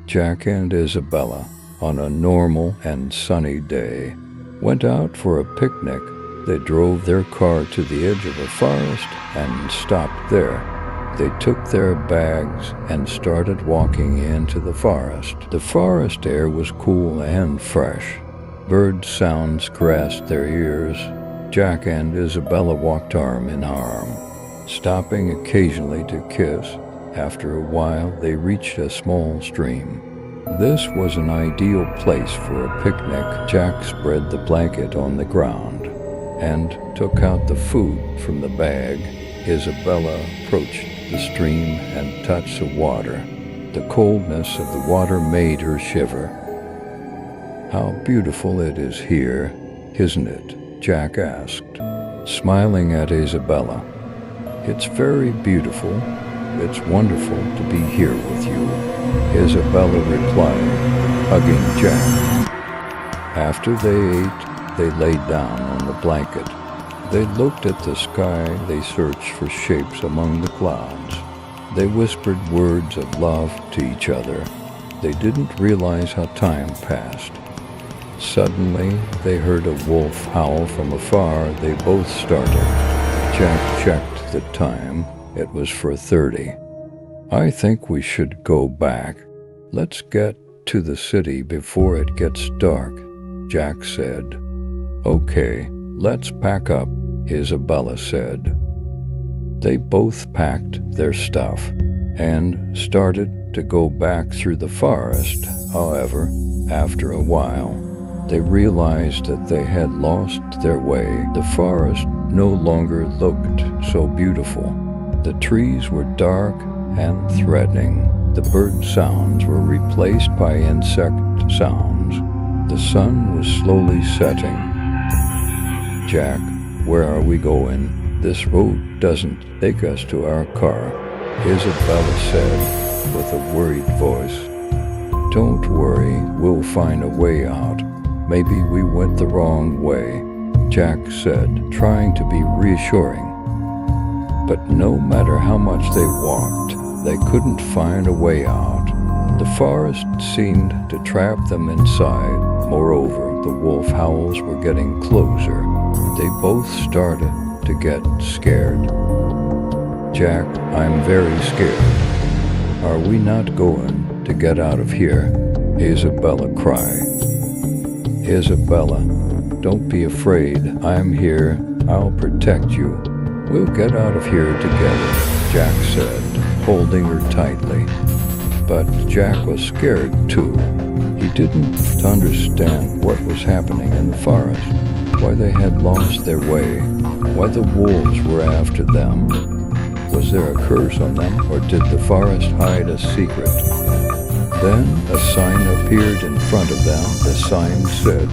Jack and Isabella, on a normal and sunny day, went out for a picnic. They drove their car to the edge of a forest and stopped there. They took their bags and started walking into the forest. The forest air was cool and fresh. Bird sounds caressed their ears. Jack and Isabella walked arm in arm, stopping occasionally to kiss. After a while, they reached a small stream. This was an ideal place for a picnic. Jack spread the blanket on the ground and took out the food from the bag. Isabella approached the stream and touched the water. The coldness of the water made her shiver. "How beautiful it is here, isn't it?" Jack asked, smiling at Isabella. "It's very beautiful. It's wonderful to be here with you," Isabella replied, hugging Jack. After they ate, they laid down on the blanket. They looked at the sky. They searched for shapes among the clouds. They whispered words of love to each other. They didn't realize how time passed. Suddenly, they heard a wolf howl from afar. They both started. Jack checked the time. It was 4:30. "I think we should go back. Let's get to the city before it gets dark," Jack said. "Okay, let's pack up," Isabella said. They both packed their stuff and started to go back through the forest. However, after a while, they realized that they had lost their way. The forest no longer looked so beautiful. The trees were dark and threatening. The bird sounds were replaced by insect sounds. The sun was slowly setting. "Jack, where are we going? This road doesn't take us to our car," Isabella said with a worried voice. "Don't worry, we'll find a way out. Maybe we went the wrong way," Jack said, trying to be reassuring. But no matter how much they walked, they couldn't find a way out. The forest seemed to trap them inside. Moreover, the wolf howls were getting closer. They both started to get scared. "Jack, I'm very scared. Are we not going to get out of here?" Isabella cried. "Isabella, don't be afraid. I'm here. I'll protect you. We'll get out of here together," Jack said, holding her tightly. But Jack was scared too. He didn't understand what was happening in the forest, why they had lost their way, why the wolves were after them. Was there a curse on them, or did the forest hide a secret? Then a sign appeared in front of them. The sign said,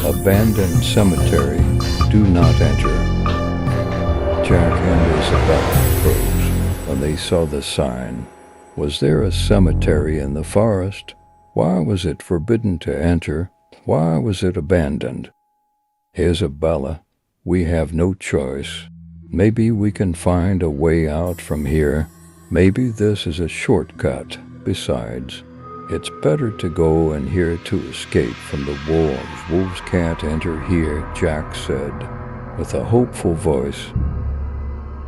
"Abandoned cemetery, do not enter." Jack and Isabella froze when they saw the sign. Was there a cemetery in the forest? Why was it forbidden to enter? Why was it abandoned? "Isabella, we have no choice. Maybe we can find a way out from here. Maybe this is a shortcut. Besides, it's better to go in here to escape from the wolves. Wolves can't enter here," Jack said, with a hopeful voice.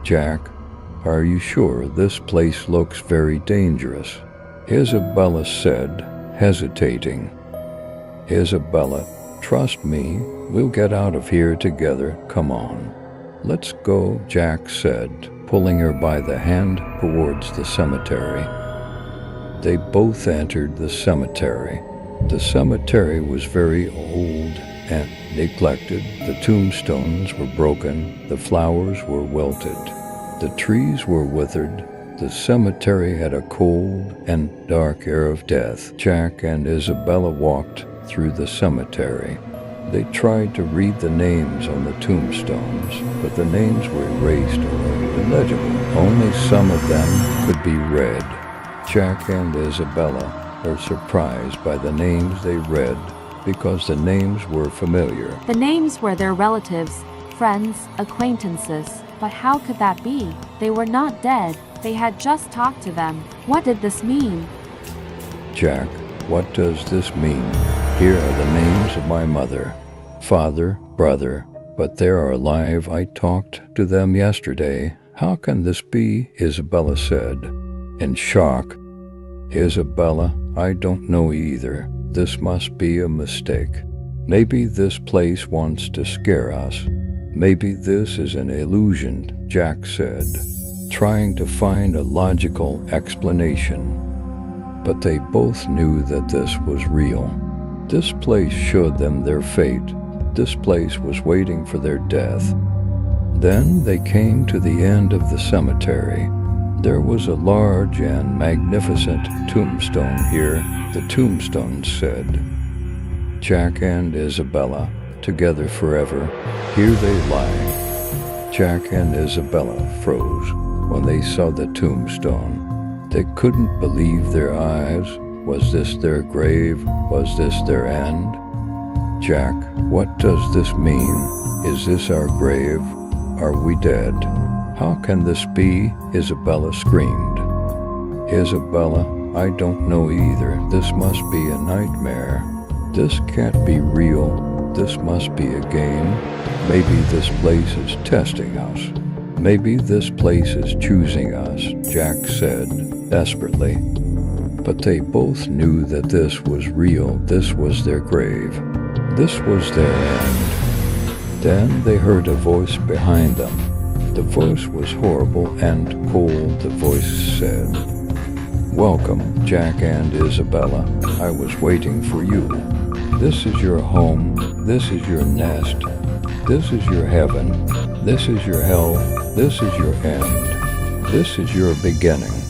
"Jack, are you sure? This place looks very dangerous," Isabella said, hesitating. "Isabella, trust me. We'll get out of here together. Come on." "Let's go," Jack said, pulling her by the hand towards the cemetery. They both entered the cemetery. The cemetery was very old and neglected. The tombstones were broken. The flowers were wilted. The trees were withered. The cemetery had a cold and dark air of death. Jack and Isabella walked through the cemetery. They tried to read the names on the tombstones, but the names were erased or illegible. Only some of them could be read. Jack and Isabella were surprised by the names they read because the names were familiar. The names were their relatives, friends, acquaintances. But how could that be? They were not dead. They had just talked to them. What did this mean? Jack, what does this mean? Here are the names of my mother, father, brother, but they are alive. I talked to them yesterday. How can this be? Isabella said, in shock. Isabella, I don't know either. This must be a mistake. Maybe this place wants to scare us. Maybe this is an illusion, Jack said, trying to find a logical explanation. But they both knew that this was real. This place showed them their fate. This place was waiting for their death. Then they came to the end of the cemetery. There was a large and magnificent tombstone here, the tombstone said. Jack and Isabella, together forever, here they lie. Jack and Isabella froze when they saw the tombstone. They couldn't believe their eyes. Was this their grave? Was this their end? Jack, what does this mean? Is this our grave? Are we dead? How can this be? Isabella screamed. Isabella, I don't know either. This must be a nightmare. This can't be real. This must be a game. Maybe this place is testing us. Maybe this place is choosing us, Jack said desperately. But they both knew that this was real. This was their grave. This was their end. Then they heard a voice behind them. The voice was horrible and cold. The voice said, Welcome, Jack and Isabella. I was waiting for you. This is your home. This is your nest. This is your heaven. This is your hell. This is your end. This is your beginning.